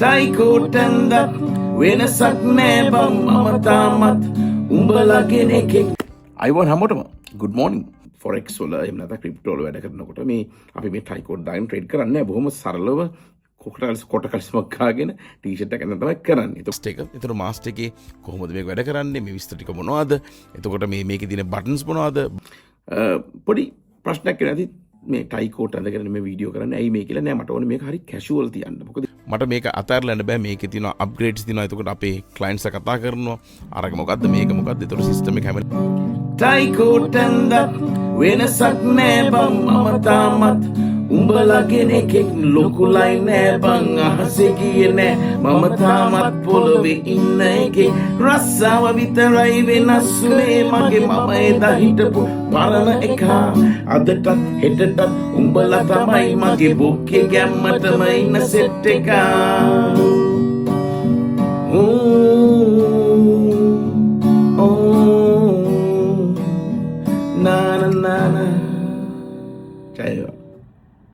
ටයිකෝටන්ද වෙනසක් නෑ බං මම තාමත් උඹලගෙන එකෙක්. අයිබෝන් හැමෝටම good morning. forex වල එහෙම නැත්නම් ක්‍රිප්ටෝ වල වැඩ කරනකොට මේ අපි මේ ටයිකෝට් දාගෙන ට්‍රේඩ් කරන්නේ බොහොම සරලව කොට කලිස්මක් ගාගෙන ටී-ෂර්ට් එකක් අඳන් තමයි කරන්නේ. ඒතර මාස්ටර් එකේ කොහොමද මේක වැඩ කරන්නේ? මේ විස්තර ටික මොනවද? එතකොට මේකේ තියෙන බටන්ස් මොනවද? පොඩි ප්‍රශ්නයක් නැති මේ ටයිකෝට් අඳගෙන මේ වීඩියෝ කරන්නේ ඇයි මේ කියලා නෑ මට ඕනේ මේක හරි කැෂුවල් තියන්න. මොකද මට මේක අතහැරලා බෑ. මේකේ තියෙනවා අප්ග්‍රේඩ්ස් තියෙනවා. එතකොට අපේ ක්ලයන්ට්ස් කතා කරනවා. අරක මොකද්ද මේක මොකද්ද? එතකොට සිස්ටම් එක හැම ටයිකෝට් අඳ වෙනසක් නෑ බං මම තාමත් උඹලගෙන එකෙක් ලොකුලයි නෑ බං අහසේ ගියේ නෑ මම තාමත් පොළොවේ ඉන්න එකේ රස්සාව විතරයි වෙනස් වුනේ මගේ මම එදා හිටපු පරණ එකා අදටත් හෙටටත් උඹලා තමයි මගේ බොක්කේ ගැම්මටම ඉන්න සෙට් එකා na na na na. Jaya.